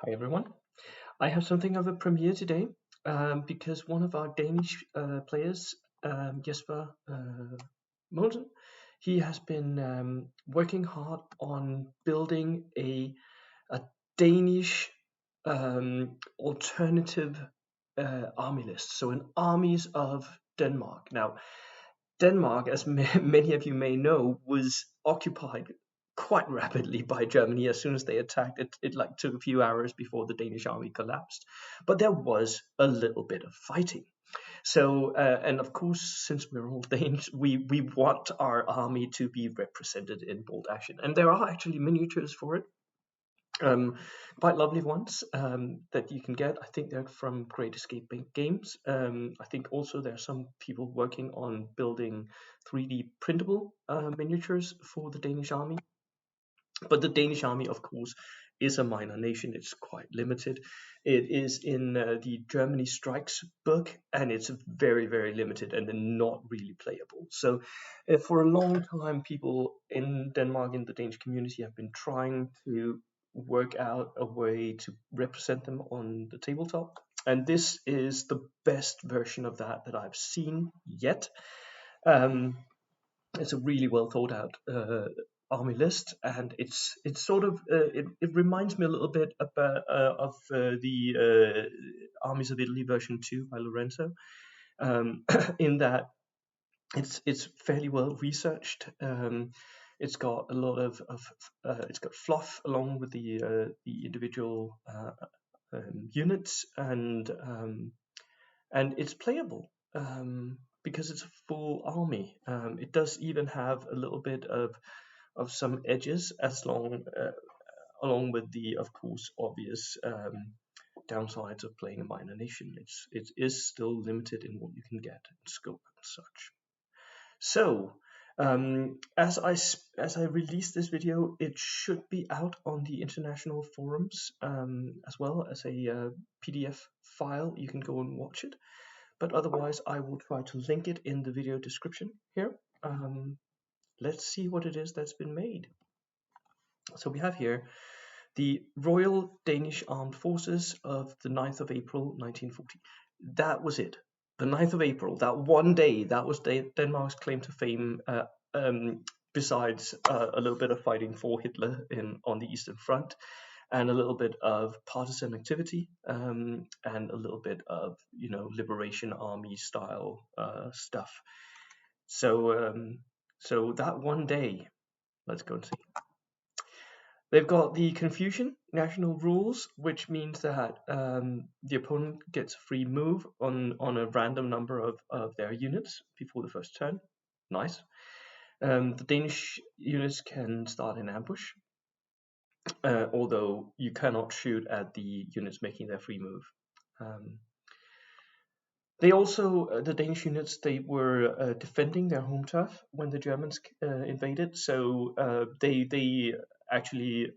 Hi everyone. I have something of a premiere today because one of our Danish players, Jesper Mogensen, he has been working hard on building a Danish alternative army list, so an armies of Denmark. Now, Denmark, as many of you may know, was occupied quite rapidly by Germany as soon as they attacked. It like took a few hours before the Danish army collapsed, but there was a little bit of fighting. So, and of course, since we're all Danes, we want our army to be represented in bold action, and there are actually miniatures for it. Quite lovely ones that you can get. I think they're from Great Escape Games. I think also there are some people working on building 3D printable miniatures for the Danish army. But the Danish army, of course, is a minor nation. It's quite limited. It is in the Germany Strikes book, and it's very, very limited and not really playable. So, for a long time, people in Denmark, in the Danish community, have been trying to work out a way to represent them on the tabletop. And this is the best version of that I've seen yet. It's a really well thought out army list, and it's sort of it reminds me a little bit about of the Armies of Italy version 2 by Lorenzo, in that it's fairly well researched. It's got a lot of it's got fluff along with the individual units, and it's playable. Because it's a full army. It does even have a little bit of some edges, along with the, of course, obvious downsides of playing a minor nation. It is still limited in what you can get in scope and such. So, as I release this video, it should be out on the international forums, as well as a PDF file. You can go and watch it. But otherwise, I will try to link it in the video description here. Let's see what it is that's been made. So we have here the Royal Danish Armed Forces of the 9th of April 1940. That was it. The 9th of April, that one day, that was Denmark's claim to fame, besides a little bit of fighting for Hitler on the Eastern Front, and a little bit of partisan activity, and a little bit of liberation army style stuff. So that one day, let's go and see. They've got the Confucian national rules, which means that the opponent gets a free move on a random number of their units before the first turn. Nice. The Danish units can start in ambush, although you cannot shoot at the units making their free move. They also, the Danish units, they were defending their home turf when the Germans invaded, so they actually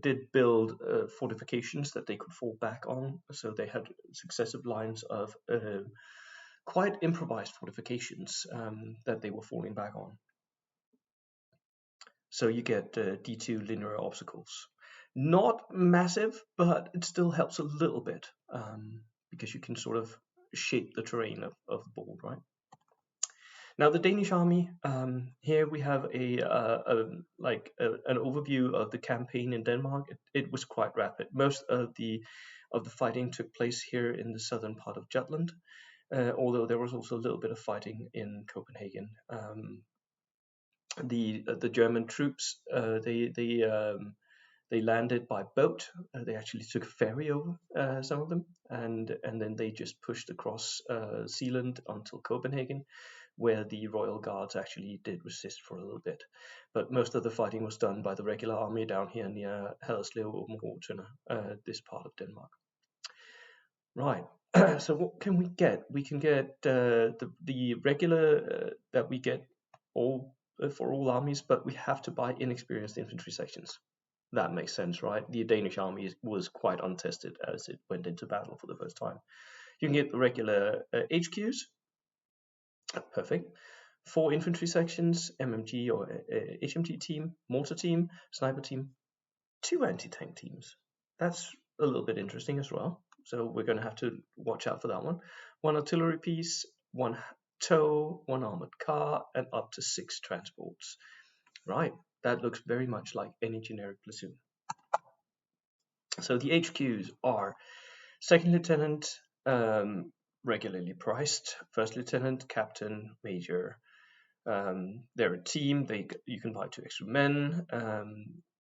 did build fortifications that they could fall back on, so they had successive lines of quite improvised fortifications that they were falling back on. So you get D2 linear obstacles. Not massive, but it still helps a little bit, because you can sort of shape the terrain of the board, right? Now the Danish army, here we have an overview of the campaign in Denmark. It was quite rapid. Most of the fighting took place here in the southern part of Jutland, although there was also a little bit of fighting in Copenhagen. The German troops, they landed by boat. They actually took a ferry over, some of them, and then they just pushed across Zealand until Copenhagen, where the Royal Guards actually did resist for a little bit. But most of the fighting was done by the regular army down here near Haderslev or Mortar, this part of Denmark. Right. So what can we get? We can get the regular that we get for all armies, but we have to buy inexperienced infantry sections. That makes sense, right? The Danish army was quite untested as it went into battle for the first time. You can get the regular HQs. Perfect. 4 infantry sections, MMG or HMG team, mortar team, sniper team, 2 anti-tank teams. That's a little bit interesting as well. So we're going to have to watch out for that one. 1 artillery piece, 1 tow, 1 armored car, and up to 6 transports. Right, that looks very much like any generic platoon. So the HQs are second lieutenant, regularly priced, first lieutenant, captain, major. They're a team. You can buy 2 extra men,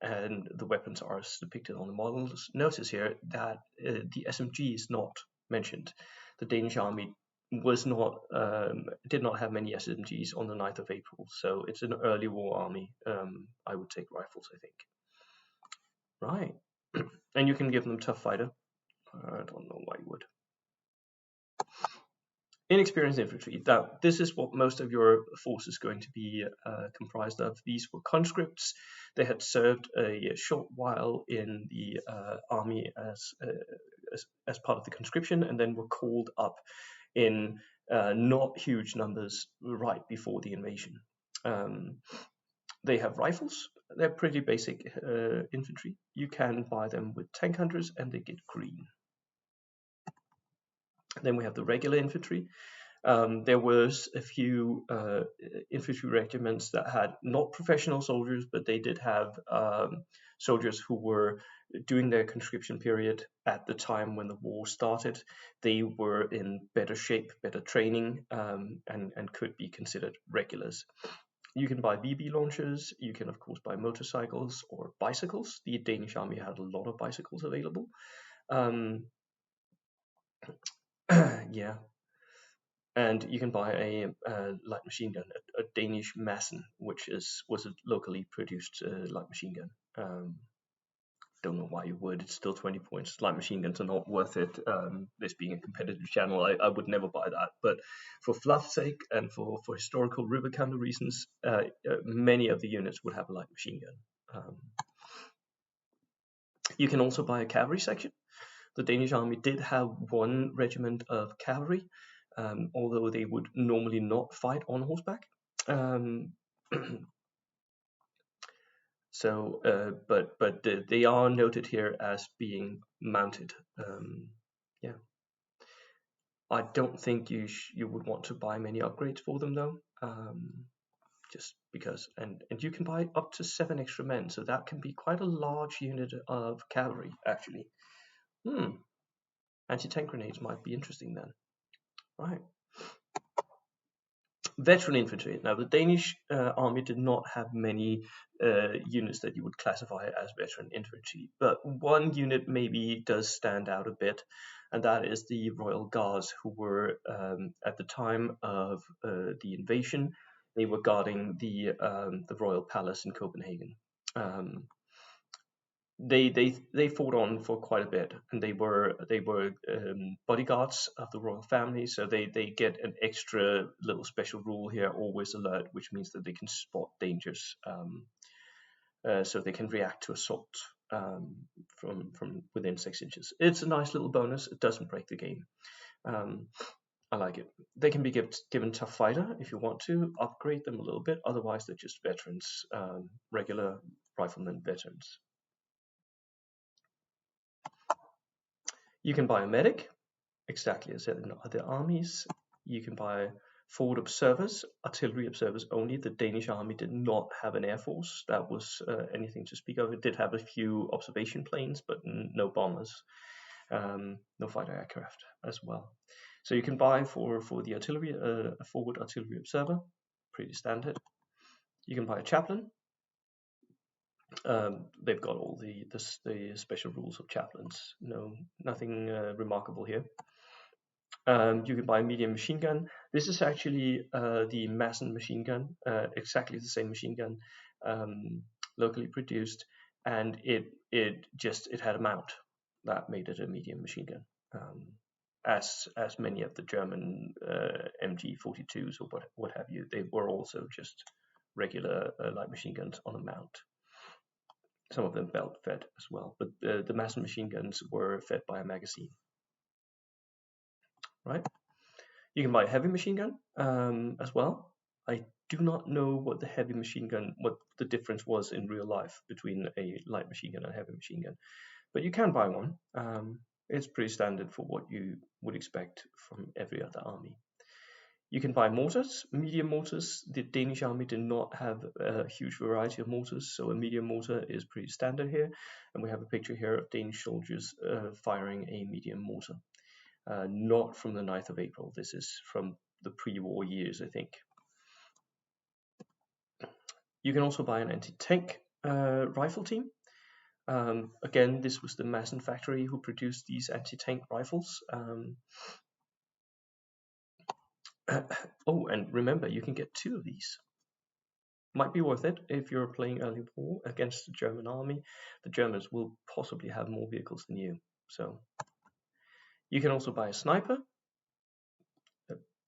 and the weapons are as depicted on the models. Notice here that the SMG is not mentioned. The Danish Army did not have many SMGs on the 9th of April, so it's an early war army. I would take rifles, I think. Right, and you can give them tough fighter. I don't know why you would. Inexperienced infantry. Now, this is what most of your force is going to be comprised of. These were conscripts. They had served a short while in the army as part of the conscription, and then were called up in not huge numbers right before the invasion. They have rifles. They're pretty basic infantry. You can buy them with tank hunters, and they get green. Then we have the regular infantry. There was a few infantry regiments that had not professional soldiers, but they did have soldiers who were doing their conscription period at the time when the war started. They were in better shape, better training, and could be considered regulars. You can buy BB launchers. You can, of course, buy motorcycles or bicycles. The Danish Army had a lot of bicycles available. Yeah. And you can buy a light machine gun, a Danish Mogensen, which was a locally produced light machine gun. Don't know why you would. It's still 20 points. Light machine guns are not worth it. This being a competitive channel, I would never buy that. But for fluff's sake and for historical river counter reasons, many of the units would have a light machine gun. You can also buy a cavalry section. The Danish Army did have 1 regiment of cavalry, although they would normally not fight on horseback. But they are noted here as being mounted. Yeah, I don't think you would want to buy many upgrades for them though, just because. And you can buy up to 7 extra men, so that can be quite a large unit of cavalry actually. Anti-tank grenades might be interesting then. Right. Veteran infantry. Now, the Danish army did not have many units that you would classify as veteran infantry, but 1 unit maybe does stand out a bit, and that is the Royal Guards, who were at the time of the invasion. They were guarding the royal palace in Copenhagen. They fought on for quite a bit, and they were bodyguards of the royal family, so they get an extra little special rule here, always alert, which means that they can spot dangers, so they can react to assault from within 6 inches. It's a nice little bonus. It doesn't break the game. I like it. They can be given tough fighter if you want to upgrade them a little bit. Otherwise, they're just veterans, regular riflemen veterans. You can buy a medic, exactly as in other armies. You can buy forward observers, artillery observers only. The Danish Army did not have an air force that was anything to speak of. It did have a few observation planes, but no bombers, no fighter aircraft as well. So you can buy for the artillery a forward artillery observer, pretty standard. You can buy a chaplain. They've got all the special rules of chaplains. Nothing remarkable here. You can buy a medium machine gun. This is actually the Mogensen machine gun, exactly the same machine gun, locally produced, and it had a mount that made it a medium machine gun, as many of the German MG42s or what have you. They were also just regular light machine guns on a mount. Some of them belt fed as well, but the Mogensen machine guns were fed by a magazine. Right? You can buy a heavy machine gun as well. I do not know what the difference was in real life between a light machine gun and a heavy machine gun, but you can buy one. It's pretty standard for what you would expect from every other army. You can buy mortars, medium mortars. The Danish army did not have a huge variety of mortars, so a medium mortar is pretty standard here. And we have a picture here of Danish soldiers firing a medium mortar. Not from the 9th of April. This is from the pre-war years, I think. You can also buy an anti-tank rifle team. Again, this was the Mogensen factory who produced these anti-tank rifles. Oh, and remember, you can get 2 of these. Might be worth it if you're playing early war against the German army. The Germans will possibly have more vehicles than you. So you can also buy a sniper,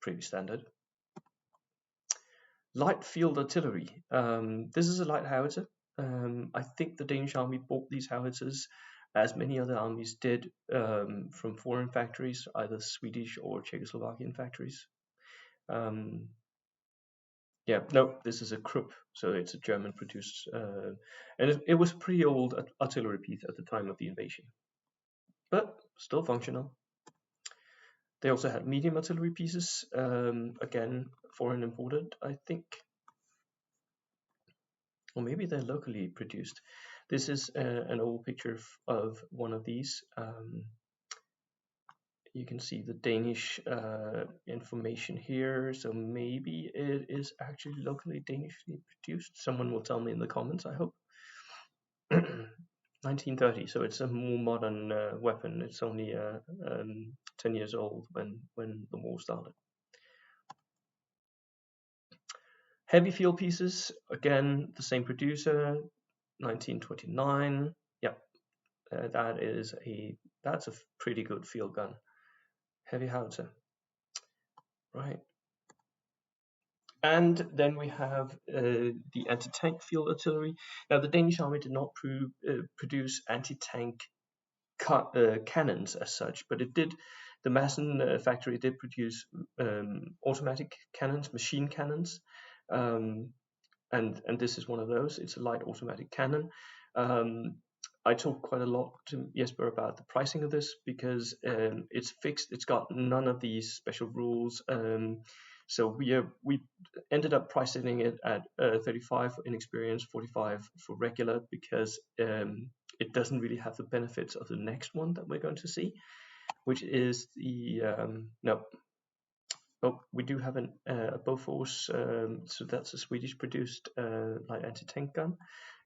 pretty standard. Light field artillery. This is a light howitzer. I think the Danish army bought these howitzers, as many other armies did, from foreign factories, either Swedish or Czechoslovakian factories. Yeah, no, this is a Krupp, so it's a German-produced, and it was a pretty old artillery piece at the time of the invasion, but still functional. They also had medium artillery pieces, again, foreign imported, I think, or maybe they're locally produced. This is an old picture of one of these. You can see the Danish information here, so maybe it is actually locally Danishly produced. Someone will tell me in the comments, I hope. 1930, so it's a more modern weapon. It's only 10 years old when the war started. Heavy field pieces, again, the same producer, 1929. Yep, that's a pretty good field gun. Heavy howitzer, right? And then we have the anti-tank field artillery. Now, the Danish army did not produce anti-tank cannons as such, but it did. The Mogensen factory did produce automatic cannons, machine cannons, and this is one of those. It's a light automatic cannon. I talked quite a lot to Jesper about the pricing of this because it's fixed. It's got none of these special rules. So we ended up pricing it at 35 for inexperienced, 45 for regular, because it doesn't really have the benefits of the next one that we're going to see, which is the we do have a Bofors, so that's a Swedish-produced light anti-tank gun.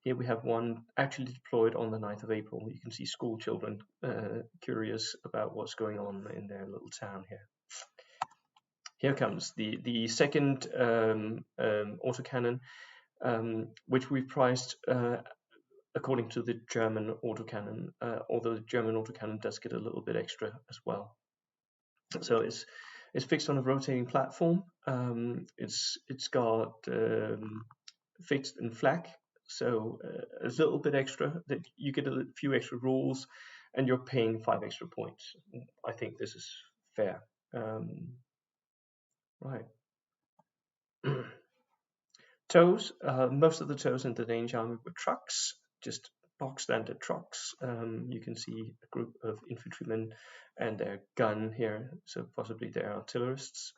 Here we have one actually deployed on the 9th of April. You can see school children curious about what's going on in their little town here. Here comes the second autocannon, which we've priced according to the German autocannon, although the German autocannon does get a little bit extra as well. So it's fixed on a rotating platform. It's got fixed in flak, so a little bit extra. That you get a few extra rules, and you're paying 5 extra points. I think this is fair. Right. Tows. Most of the tows in the Danish army were trucks, just box standard trucks. You can see a group of infantrymen and their gun here, so possibly they're artillerists.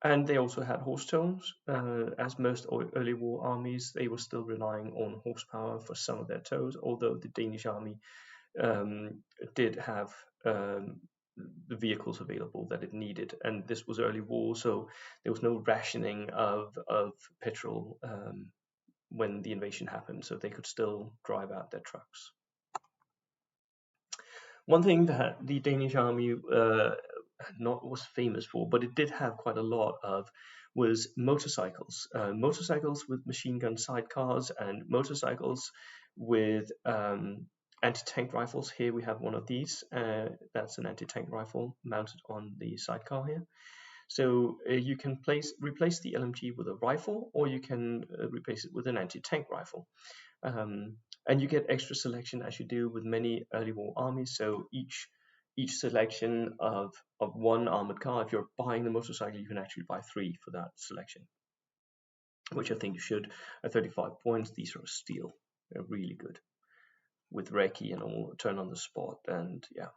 And they also had horse tows. As most early war armies, they were still relying on horsepower for some of their tows, although the Danish army did have the vehicles available that it needed, and this was early war, so there was no rationing of petrol when the invasion happened, so they could still drive out their trucks. One thing that the Danish army was famous for, but it did have quite a lot of, was motorcycles. Motorcycles with machine gun sidecars and motorcycles with anti-tank rifles. Here we have one of these. That's an anti-tank rifle mounted on the sidecar here. So you can replace the LMG with a rifle, or you can replace it with an anti-tank rifle. And you get extra selection as you do with many early war armies. So each selection of one armored car, if you're buying the motorcycle, you can actually buy 3 for that selection, which I think you should. At 35 points, these are steel. They're really good with recce and all, turn on the spot, and yeah.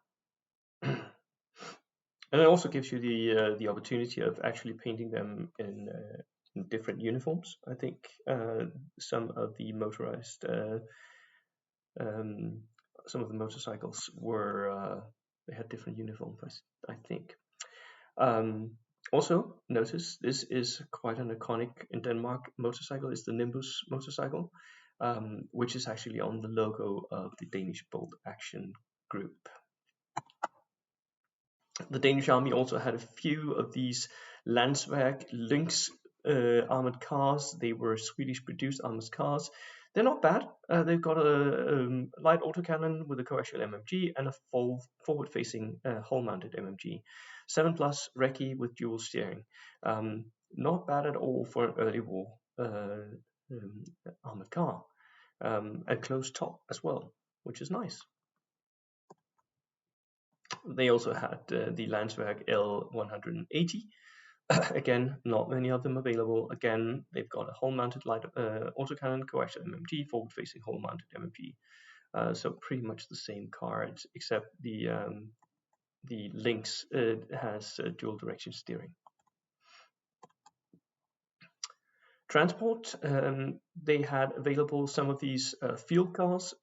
And it also gives you the opportunity of actually painting them in different uniforms. I think some of the motorized, some of the motorcycles were they had different uniforms. I think. Also, notice this is quite an iconic in Denmark motorcycle. It's the Nimbus motorcycle, which is actually on the logo of the Danish Bolt Action Group. The Danish Army also had a few of these Landsverk Lynx armored cars. They were Swedish-produced armored cars. They're not bad. They've got a light autocannon with a coaxial MMG and a forward-facing hull-mounted MMG. 7+ recce with dual steering. Not bad at all for an early war armored car. And closed top as well, which is nice. They also had the Landsverk L180. Again, not many of them available. Again, they've got a hull-mounted light autocannon, coaxial MMG, forward-facing hull-mounted MMG. So pretty much the same car, except the Lynx has dual direction steering. Transport, they had available some of these field cars,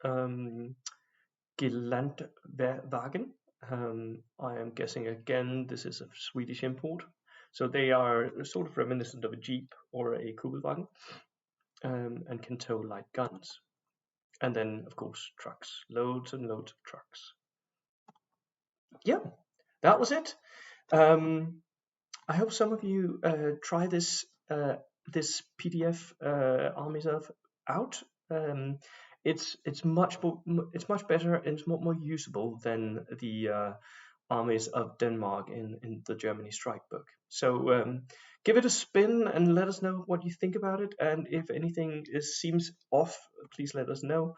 Geländewagen. I am guessing again this is a Swedish import. So they are sort of reminiscent of a Jeep or a Kugelwagen, and can tow light guns. And then, of course, trucks. Loads and loads of trucks. Yeah, that was it. I hope some of you try this this PDF Armies of out. It's much better and it's more usable than the Armies of Denmark in the Germany Strike book. So give it a spin and let us know what you think about it. And if anything seems off, please let us know.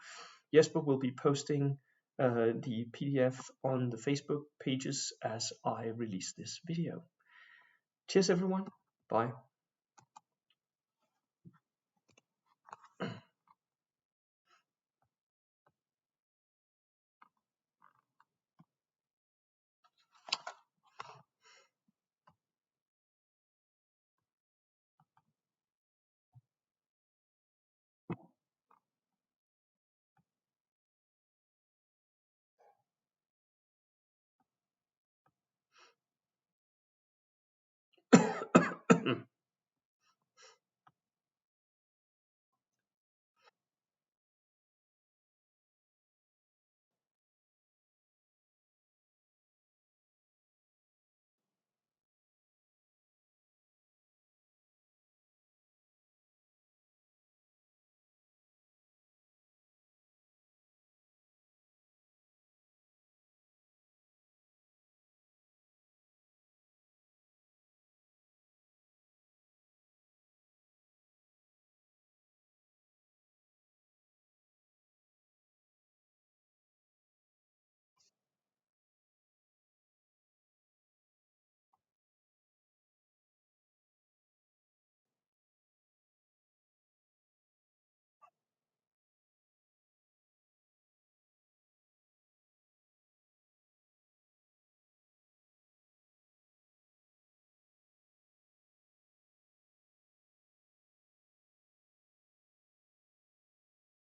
Jesper will be posting the PDF on the Facebook pages as I release this video. Cheers everyone. Bye.